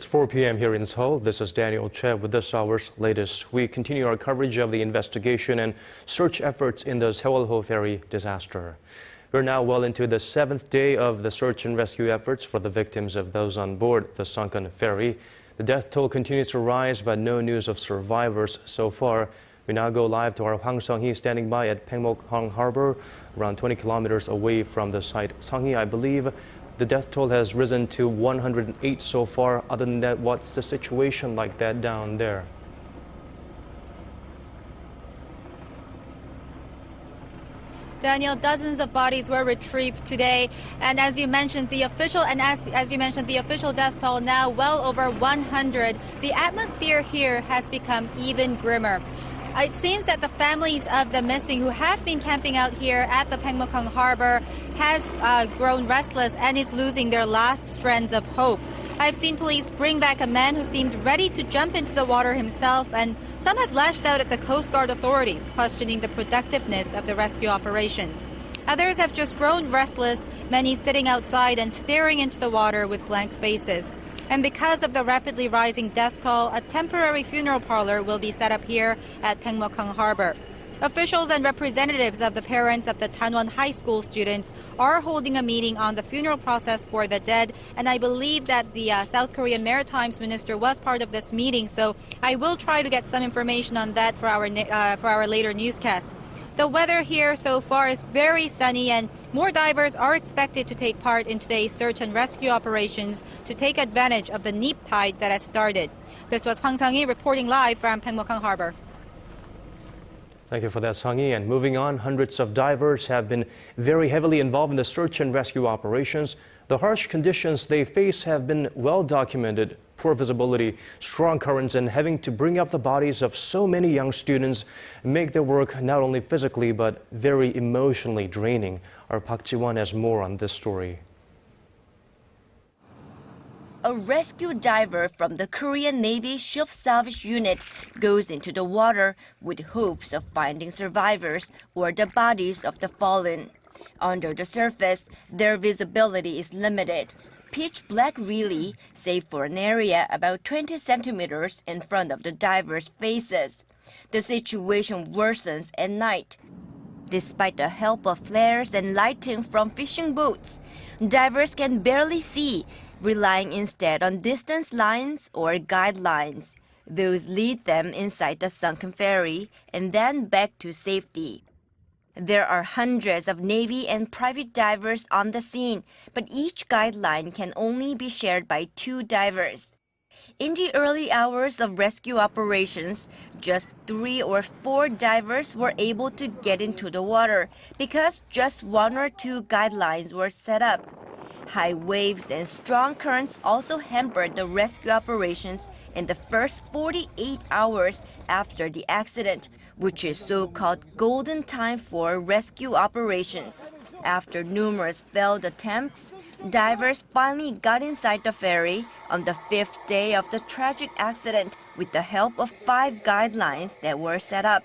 It's 4 p.m. here in Seoul. This is Daniel Che with this hour's latest. We continue our coverage of the investigation and search efforts in the Sewol-ho ferry disaster. We're now well into the 7th day of the search and rescue efforts for the victims of those on board the sunken ferry. The death toll continues to rise, but no news of survivors so far. We now go live to our Hwang Sung-hee standing by at Paengmok-hang Harbor, around 20 kilometers away from the site. Sung-hee, I believe the death toll has risen to 108 so far. Other than that, what's the situation like that down there? Daniel, dozens of bodies were retrieved today, and as you mentioned, the official death toll now well over 100. The atmosphere here has become even grimmer. It seems that the families of the missing who have been camping out here at the Paengmok-hang Harbor has grown restless and is losing their last strands of hope. I've seen police bring back a man who seemed ready to jump into the water himself, and some have lashed out at the Coast Guard authorities, questioning the productiveness of the rescue operations. Others have just grown restless, many sitting outside and staring into the water with blank faces. And because of the rapidly rising death toll, a temporary funeral parlor will be set up here at Paengmok-hang Harbor. Officials and representatives of the parents of the Tanwon High School students are holding a meeting on the funeral process for the dead, and I believe that the South Korean Maritime Minister was part of this meeting, so I will try to get some information on that for our later newscast. The weather here so far is very sunny, and more divers are expected to take part in today's search and rescue operations to take advantage of the neap tide that has started. This was Hwang Sung-hee reporting live from Paengmok-hang Harbor. Thank you for that, Sung-hee. And moving on, hundreds of divers have been very heavily involved in the search and rescue operations. The harsh conditions they face have been well documented. Poor visibility, strong currents, and having to bring up the bodies of so many young students make their work not only physically but very emotionally draining. Our Park Ji-won has more on this story. A rescue diver from the Korean Navy Ship Salvage Unit goes into the water with hopes of finding survivors or the bodies of the fallen. Under the surface, their visibility is limited. Pitch black really, save for an area about 20 centimeters in front of the divers' faces. The situation worsens at night. Despite the help of flares and lighting from fishing boats, divers can barely see, relying instead on distance lines or guidelines. Those lead them inside the sunken ferry and then back to safety. There are hundreds of Navy and private divers on the scene, but each guideline can only be shared by 2 divers. In the early hours of rescue operations, just 3 or 4 divers were able to get into the water because just 1 or 2 guidelines were set up. High waves and strong currents also hampered the rescue operations in the first 48 hours after the accident, which is so-called golden time for rescue operations. After numerous failed attempts, divers finally got inside the ferry on the 5th day of the tragic accident with the help of 5 guidelines that were set up.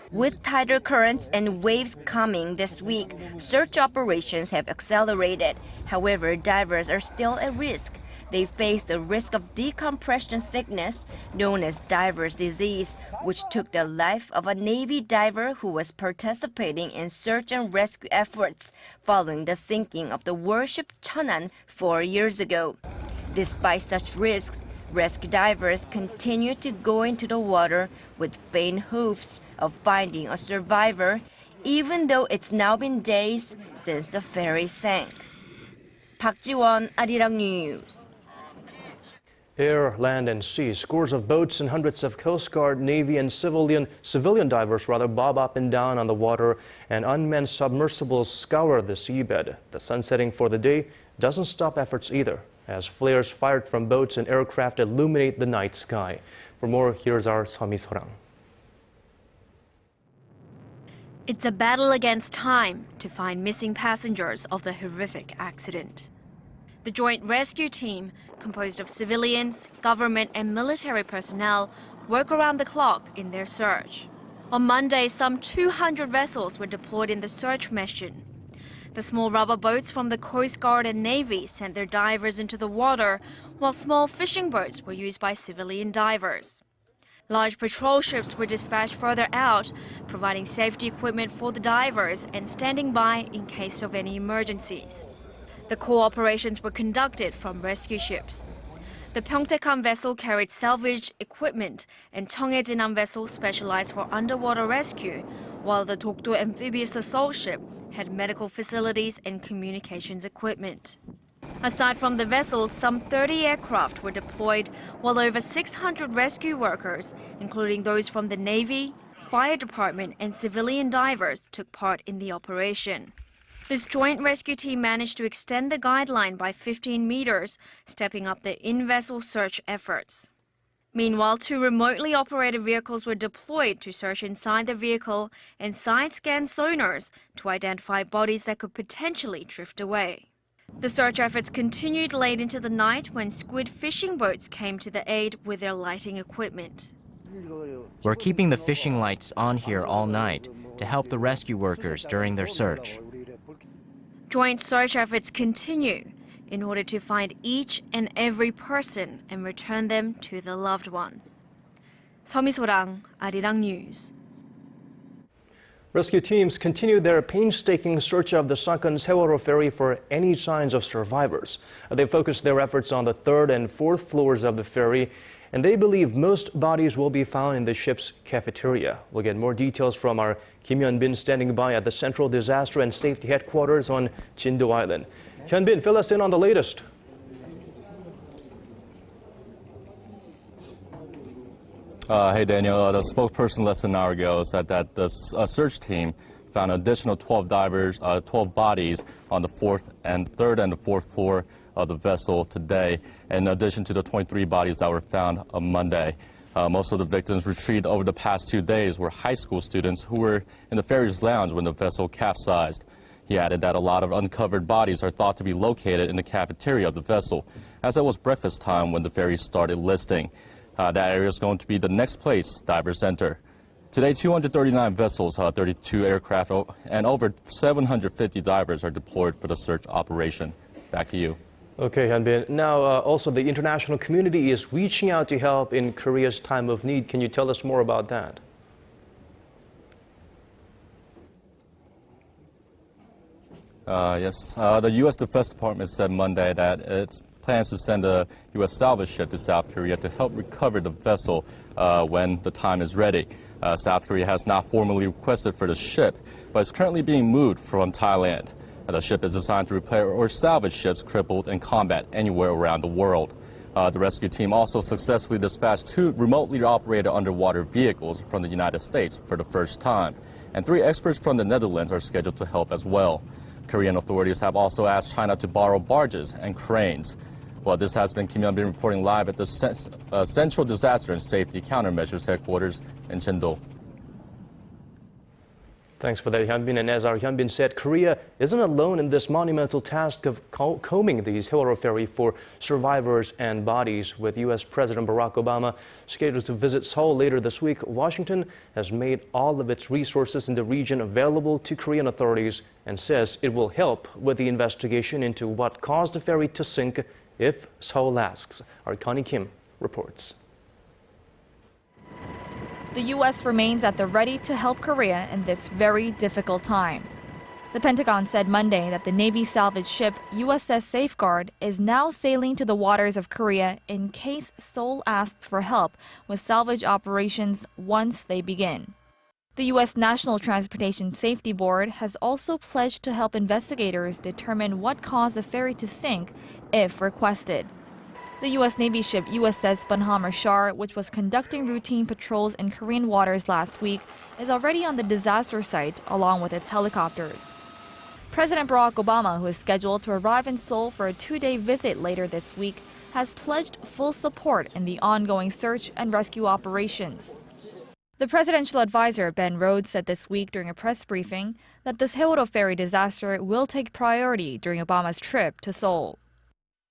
With tighter currents and waves coming this week, search operations have accelerated. However, divers are still at risk. They face the risk of decompression sickness, known as diver's disease, which took the life of a Navy diver who was participating in search and rescue efforts following the sinking of the warship Cheonan 4 years ago. Despite such risks, rescue divers continue to go into the water with faint hopes of finding a survivor, even though it's now been days since the ferry sank. Park Ji-won, ARIRANG News. Air, land, and sea. Scores of boats and hundreds of Coast Guard, Navy, and civilian divers bob up and down on the water, and unmanned submersibles scour the seabed. The sun setting for the day doesn't stop efforts either, as flares fired from boats and aircraft illuminate the night sky. For more, here's our Sami Sorang. It's a battle against time to find missing passengers of the horrific accident. The joint rescue team, composed of civilians, government and military personnel, work around the clock in their search. On Monday, some 200 vessels were deployed in the search mission. The small rubber boats from the Coast Guard and Navy sent their divers into the water, while small fishing boats were used by civilian divers. Large patrol ships were dispatched further out, providing safety equipment for the divers and standing by in case of any emergencies. The core operations were conducted from rescue ships. The Paengmok-hang vessel carried salvage equipment and Cheonghae-jinam vessel specialized for underwater rescue, while the Dokdo amphibious assault ship had medical facilities and communications equipment. Aside from the vessels, some 30 aircraft were deployed, while over 600 rescue workers, including those from the Navy, Fire Department and civilian divers, took part in the operation. This joint rescue team managed to extend the guideline by 15 meters, stepping up the in-vessel search efforts. Meanwhile, 2 remotely operated vehicles were deployed to search inside the vehicle and side-scan sonars to identify bodies that could potentially drift away. The search efforts continued late into the night when squid fishing boats came to the aid with their lighting equipment. We're keeping the fishing lights on here all night to help the rescue workers during their search. Joint search efforts continue in order to find each and every person and return them to their loved ones. 서미소랑, ARIRANG News. Rescue teams continue their painstaking search of the sunken Sewol-ho ferry for any signs of survivors. They focused their efforts on the 3rd and 4th floors of the ferry, and they believe most bodies will be found in the ship's cafeteria. We'll get more details from our Kim Hyun-bin standing by at the Central Disaster and Safety Headquarters on Jindo Island. Hyun-bin, fill us in on the latest. Hey Daniel, the spokesperson less than an hour ago said that the search team found an additional 12 bodies on the 3rd and the 4th floor of the vessel today, in addition to the 23 bodies that were found on Monday. Most of the victims retrieved over the past 2 days were high school students who were in the ferry's lounge when the vessel capsized. He added that a lot of uncovered bodies are thought to be located in the cafeteria of the vessel, as it was breakfast time when the ferry started listing. That area is going to be the next place divers enter. Today, 239 vessels, 32 aircraft, and over 750 divers are deployed for the search operation. Back to you. Okay, Hyun-bin. Now, also the international community is reaching out to help in Korea's time of need. Can you tell us more about that? Yes, the U.S. Defense Department said Monday that it plans to send a U.S. salvage ship to South Korea to help recover the vessel when the time is ready. South Korea has not formally requested for the ship, but it's currently being moved from Thailand. The ship is designed to repair or salvage ships crippled in combat anywhere around the world. The rescue team also successfully dispatched 2 remotely operated underwater vehicles from the United States for the first time, and 3 experts from the Netherlands are scheduled to help as well. Korean authorities have also asked China to borrow barges and cranes. Well, this has been Kim Hyun-bin reporting live at the Central Disaster and Safety Countermeasures Headquarters in Jindo. Thanks for that, Hyun-bin. And as our Hyun-bin said, Korea isn't alone in this monumental task of combing the Sewol-ho ferry for survivors and bodies. With U.S. President Barack Obama scheduled to visit Seoul later this week, Washington has made all of its resources in the region available to Korean authorities and says it will help with the investigation into what caused the ferry to sink if Seoul asks. Our Connie Kim reports. The U.S. remains at the ready to help Korea in this very difficult time. The Pentagon said Monday that the Navy salvage ship USS Safeguard is now sailing to the waters of Korea in case Seoul asks for help with salvage operations once they begin. The U.S. National Transportation Safety Board has also pledged to help investigators determine what caused the ferry to sink if requested. The U.S. Navy ship USS Bonhomme Richard, which was conducting routine patrols in Korean waters last week, is already on the disaster site along with its helicopters. President Barack Obama, who is scheduled to arrive in Seoul for a 2-day visit later this week, has pledged full support in the ongoing search and rescue operations. The presidential advisor, Ben Rhodes, said this week during a press briefing that the Sewol-ho ferry disaster will take priority during Obama's trip to Seoul.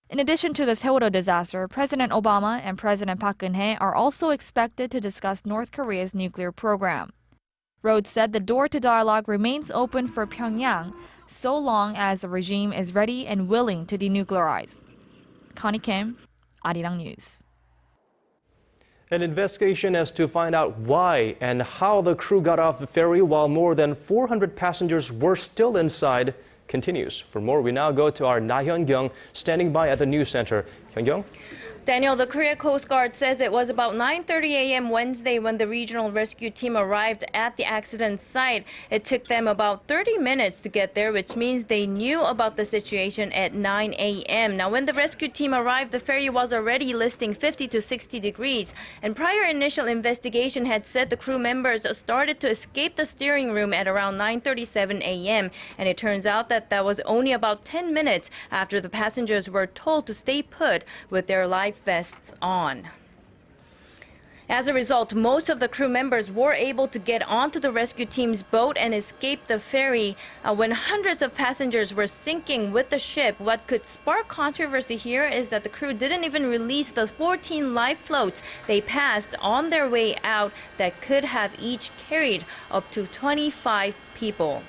In addition to the Sewol-ho disaster, President Obama and President Park Geun-hye are also expected to discuss North Korea's nuclear program. Rhodes said the door to dialogue remains open for Pyongyang so long as the regime is ready and willing to denuclearize. Connie Kim, ARIRANG News. An investigation as to find out why and how the crew got off the ferry while more than 400 passengers were still inside continues. For more, we now go to our Na Hyun-kyung standing by at the news center. Hyun-kyung? Daniel, the Korea Coast Guard says it was about 9:30 a.m. Wednesday when the regional rescue team arrived at the accident site. It took them about 30 minutes to get there, which means they knew about the situation at 9 a.m. Now, when the rescue team arrived, the ferry was already listing 50 to 60 degrees. And prior initial investigation had said the crew members started to escape the steering room at around 9:37 a.m. And it turns out that that was only about 10 minutes after the passengers were told to stay put with their life vests on. As a result, most of the crew members were able to get onto the rescue team's boat and escape the ferry when hundreds of passengers were sinking with the ship. What could spark controversy here is that the crew didn't even release the 14 life floats they passed on their way out that could have each carried up to 25 people.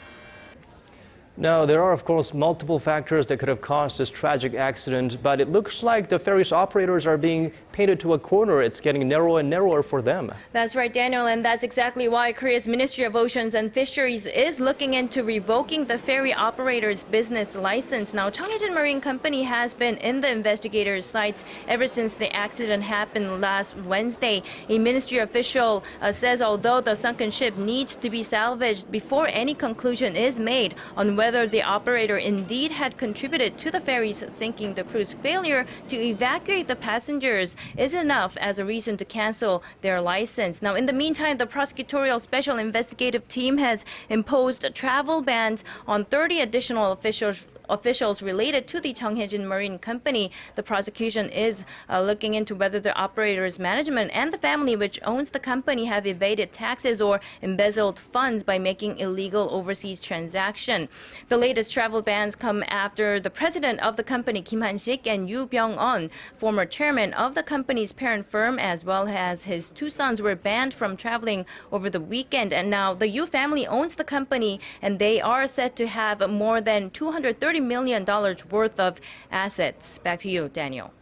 Now, there are, of course, multiple factors that could have caused this tragic accident, but it looks like the ferry's operators are being painted to a corner. It's getting narrower and narrower for them. That's right, Daniel, and that's exactly why Korea's Ministry of Oceans and Fisheries is looking into revoking the ferry operator's business license. Now, Cheonghaejin Marine Company has been in the investigators' sights ever since the accident happened last Wednesday. A ministry official says although the sunken ship needs to be salvaged before any conclusion is made on whether the operator indeed had contributed to the ferry's sinking, the crew's failure to evacuate the passengers is enough as a reason to cancel their license. Now, in the meantime, the prosecutorial special investigative team has imposed travel bans on 30 additional officials related to the Cheonghaejin Marine Company. The prosecution is looking into whether the operator's management and the family which owns the company have evaded taxes or embezzled funds by making illegal overseas transaction. The latest travel bans come after the president of the company, Kim Han-sik, and Yoo Byung-eun, former chairman of the company's parent firm, as well as his two sons, were banned from traveling over the weekend. And now the Yoo family owns the company, and they are said to have more than $230 million worth of assets. Back to you, Daniel.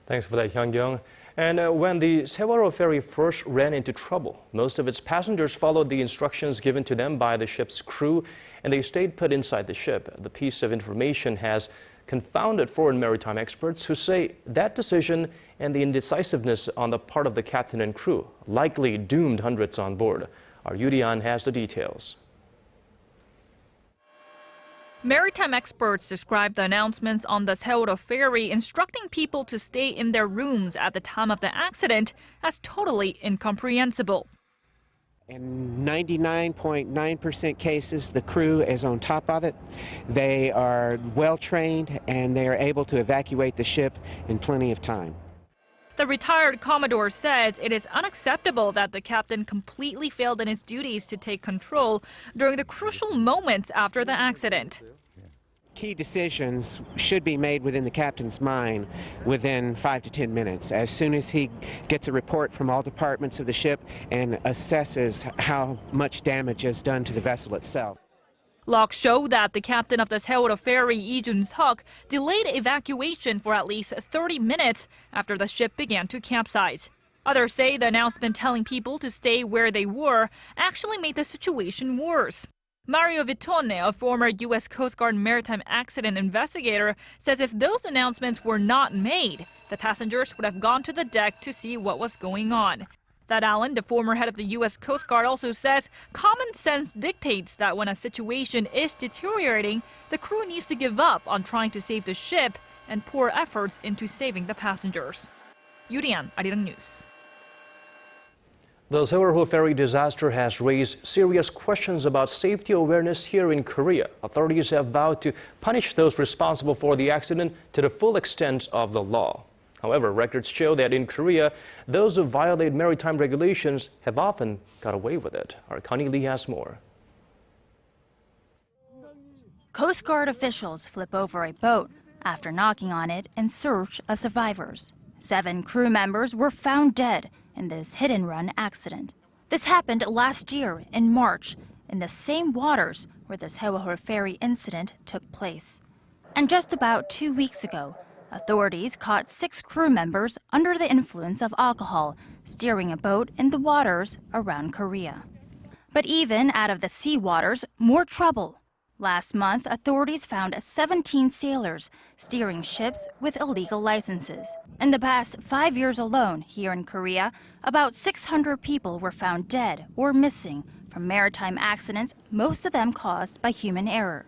Thanks for that, Hyun-kyung. And when the Sewol-ho ferry first ran into trouble, most of its passengers followed the instructions given to them by the ship's crew, and they stayed put inside the ship. The piece of information has confounded foreign maritime experts who say that decision and the indecisiveness on the part of the captain and crew likely doomed hundreds on board. Our Yudian has the details. Maritime experts describe the announcements on the Sewol-ho ferry instructing people to stay in their rooms at the time of the accident as totally incomprehensible. In 99.9% cases, the crew is on top of it. They are well trained and they are able to evacuate the ship in plenty of time. The retired Commodore says it is unacceptable that the captain completely failed in his duties to take control during the crucial moments after the accident. Key decisions should be made within the captain's mind within 5 to 10 minutes. As soon as he gets a report from all departments of the ship and assesses how much damage is done to the vessel itself. Logs show that the captain of the Sewol-ho ferry, Lee Jun-seok, delayed evacuation for at least 30 minutes after the ship began to capsize. Others say the announcement telling people to stay where they were actually made the situation worse. Mario Vitone, a former U.S. Coast Guard maritime accident investigator, says if those announcements were not made, the passengers would have gone to the deck to see what was going on. Thad Allen, the former head of the U.S. Coast Guard, also says common sense dictates that when a situation is deteriorating, the crew needs to give up on trying to save the ship and pour efforts into saving the passengers. Yurian, ARIRANG News. The Sewol-ho ferry disaster has raised serious questions about safety awareness here in Korea. Authorities have vowed to punish those responsible for the accident to the full extent of the law. However, records show that in Korea, those who violate maritime regulations have often got away with it. Our Connie Lee has more. Coast Guard officials flip over a boat after knocking on it in search of survivors. 7 crew members were found dead in this hit-and-run accident. This happened last year in March in the same waters where the Sewol-ho ferry incident took place. And just about 2 weeks ago, authorities caught 6 crew members under the influence of alcohol steering a boat in the waters around Korea. But even out of the sea waters, more trouble. Last month, authorities found 17 sailors steering ships with illegal licenses. In the past 5 years alone, here in Korea, about 600 people were found dead or missing from maritime accidents, most of them caused by human error.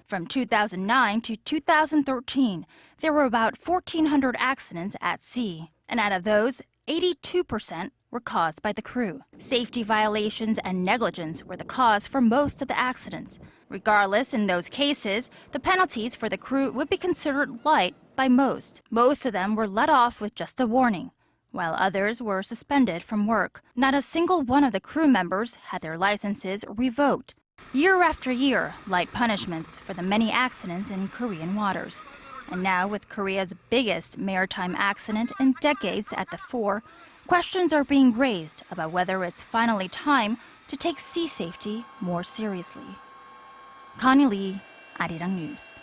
From 2009 to 2013, there were about 1,400 accidents at sea, and out of those, 82% were caused by the crew. Safety violations and negligence were the cause for most of the accidents. Regardless, in those cases, the penalties for the crew would be considered light by most. Most of them were let off with just a warning, while others were suspended from work. Not a single one of the crew members had their licenses revoked. Year after year, light punishments for the many accidents in Korean waters. And now, with Korea's biggest maritime accident in decades at the fore, questions are being raised about whether it's finally time to take sea safety more seriously. Connie Lee, ARIRANG News.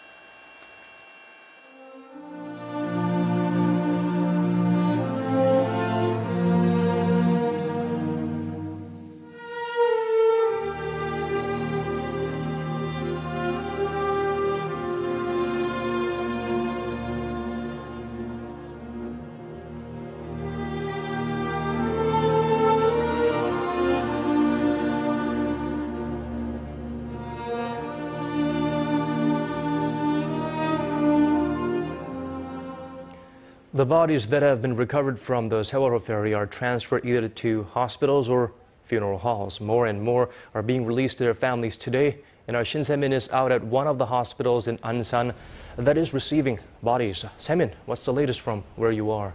The bodies that have been recovered from the Sewol-ho ferry are transferred either to hospitals or funeral halls. More and more are being released to their families today, and our Shin Se-min is out at one of the hospitals in Ansan that is receiving bodies. Se-min, what's the latest from where you are?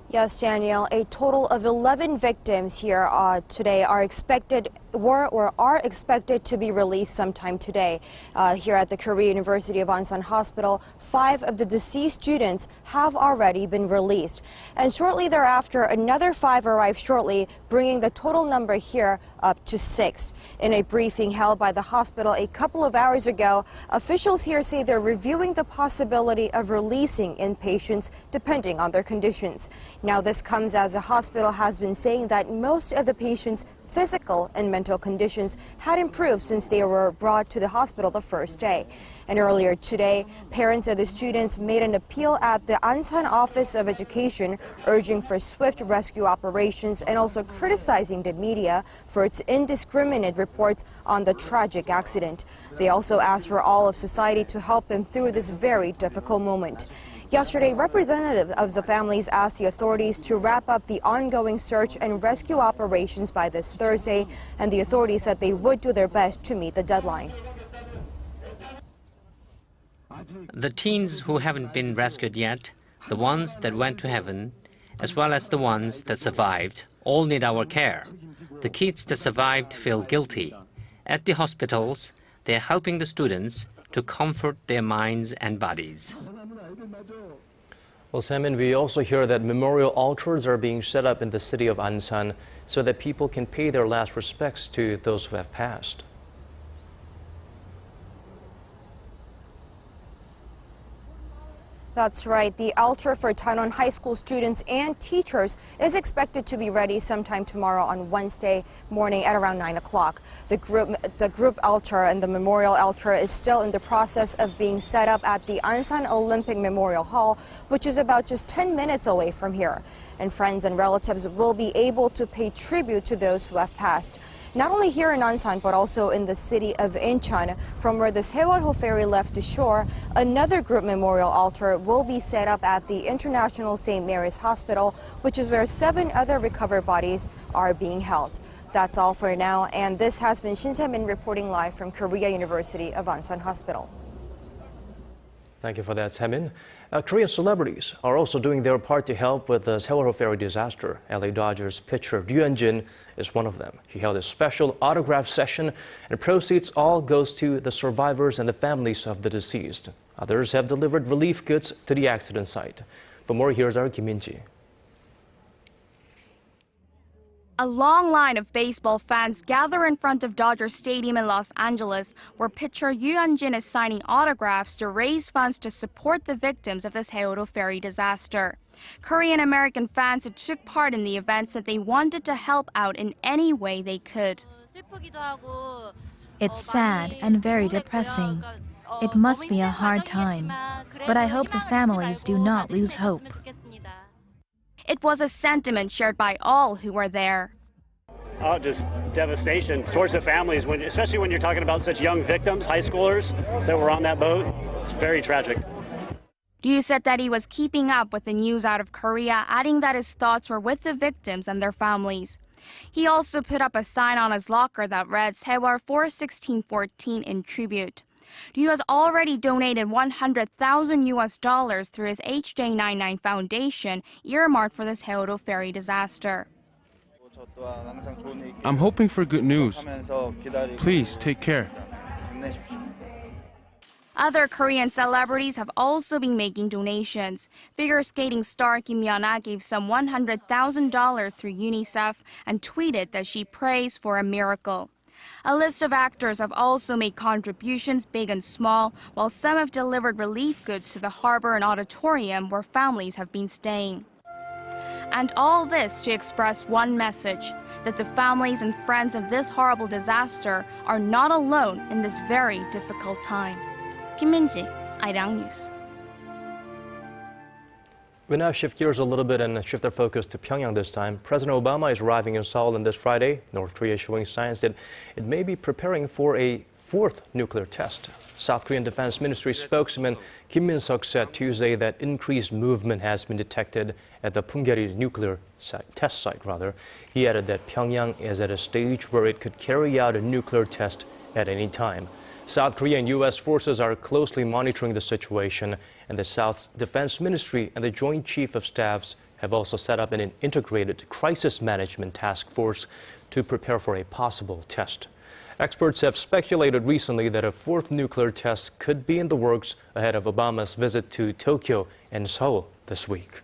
Yes, Daniel, a total of 11 victims here today are expected to be released sometime today. Here at the Korea University of Ansan Hospital, 5 of the deceased students have already been released. And shortly thereafter, another 5 arrived shortly, bringing the total number here up to 6. In a briefing held by the hospital a couple of hours ago, officials here say they're reviewing the possibility of releasing inpatients depending on their conditions. Now, this comes as the hospital has been saying that most of the patients' physical and mental conditions had improved since they were brought to the hospital the first day. And earlier today, parents of the students made an appeal at the Ansan Office of Education, urging for swift rescue operations and also criticizing the media for its indiscriminate reports on the tragic accident. They also asked for all of society to help them through this very difficult moment. Yesterday, representatives of the families asked the authorities to wrap up the ongoing search and rescue operations by this Thursday, and the authorities said they would do their best to meet the deadline. The teens who haven't been rescued yet, the ones that went to heaven, as well as the ones that survived, all need our care. The kids that survived feel guilty. At the hospitals, they're helping the students to comfort their minds and bodies. Well, Se-min, we also hear that memorial altars are being set up in the city of Ansan so that people can pay their last respects to those who have passed. That's right. The altar for Tainan High School students and teachers is expected to be ready sometime tomorrow on Wednesday morning at around 9 o'clock. The group altar and the memorial altar is still in the process of being set up at the Ansan Olympic Memorial Hall, which is about just 10 minutes away from here. And friends and relatives will be able to pay tribute to those who have passed. Not only here in Ansan, but also in the city of Incheon, from where the Sewol-ho ferry left the shore, another group memorial altar will be set up at the International St. Mary's Hospital, which is where 7 other recovered bodies are being held. That's all for now, and this has been Shin Se-min reporting live from Korea University of Ansan Hospital. Thank you for that, Se-min. Korean celebrities are also doing their part to help with the Sewol-ho ferry disaster. LA Dodgers pitcher Ryu Hyun-jin is one of them. He held a special autograph session, and proceeds all goes to the survivors and the families of the deceased. Others have delivered relief goods to the accident site. For more, here's our Kim Min-ji. A long line of baseball fans gather in front of Dodger Stadium in Los Angeles, where pitcher Yoo Hyun-jin is signing autographs to raise funds to support the victims of the Sewol-ho ferry disaster. Korean-American fans who took part in the event said they wanted to help out in any way they could. It's sad and very depressing. It must be a hard time, but I hope the families do not lose hope. It was a sentiment shared by all who were there. Oh, just devastation towards the families, especially when you're talking about such young victims, high schoolers that were on that boat. It's very tragic. Ryu said that he was keeping up with the news out of Korea, adding that his thoughts were with the victims and their families. He also put up a sign on his locker that read Sewol 41614 in tribute. Ryu has already donated $100,000 through his HJ99 Foundation, earmarked for the Sewol-ho ferry disaster. I'm hoping for good news. Please take care. Other Korean celebrities have also been making donations. Figure skating star Kim Yeon-ah gave some $100,000 through UNICEF and tweeted that she prays for a miracle. A list of actors have also made contributions, big and small, while some have delivered relief goods to the harbor and auditorium where families have been staying. And all this to express one message, that the families and friends of this horrible disaster are not alone in this very difficult time. Kim Min-ji, ARIRANG News. We now shift gears a little bit and shift our focus to Pyongyang this time. President Obama is arriving in Seoul on this Friday. North Korea showing signs that it may be preparing for a fourth nuclear test. South Korean Defense Ministry spokesman Kim Min-seok said Tuesday that increased movement has been detected at the Punggye nuclear test site. He added that Pyongyang is at a stage where it could carry out a nuclear test at any time. South Korea and U.S. forces are closely monitoring the situation, and the South's Defense Ministry and the Joint Chief of Staffs have also set up an integrated crisis management task force to prepare for a possible test. Experts have speculated recently that a fourth nuclear test could be in the works ahead of Obama's visit to Tokyo and Seoul this week.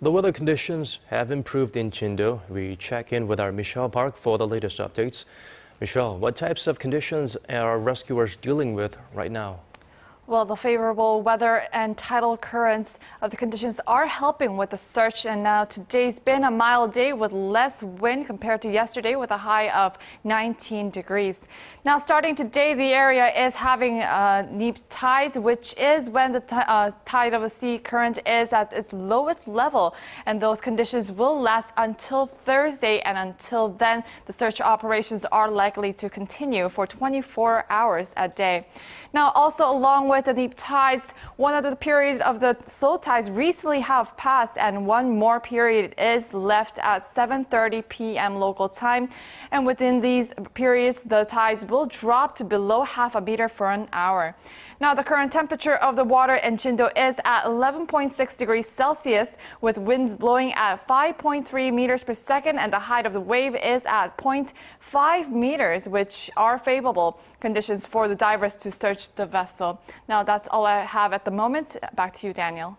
The weather conditions have improved in Chindo. We check in with our Michelle Park for the latest updates. Michelle, what types of conditions are rescuers dealing with right now? Well, the favorable weather and tidal currents of the conditions are helping with the search, and now today's been a mild day with less wind compared to yesterday with a high of 19 degrees. Now, starting today, the area is having neap tides, which is when the tide of the sea current is at its lowest level, and those conditions will last until Thursday, and until then, the search operations are likely to continue for 24 hours a day. Now, also along with the neap tides, one of the periods of the slow tides recently have passed, and one more period is left at 7:30 p.m. local time. And within these periods, the tides will drop to below half a meter for an hour. Now, the current temperature of the water in Chindo is at 11.6 degrees Celsius, with winds blowing at 5.3 meters per second, and the height of the wave is at 0.5 meters, which are favorable conditions for the divers to search the vessel. Now, that's all I have at the moment. Back to you, Daniel.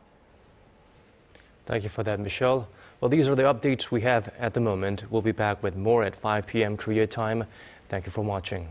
Thank you for that, Michelle. Well, these are the updates we have at the moment. We'll be back with more at 5 p.m. Korea time. Thank you for watching.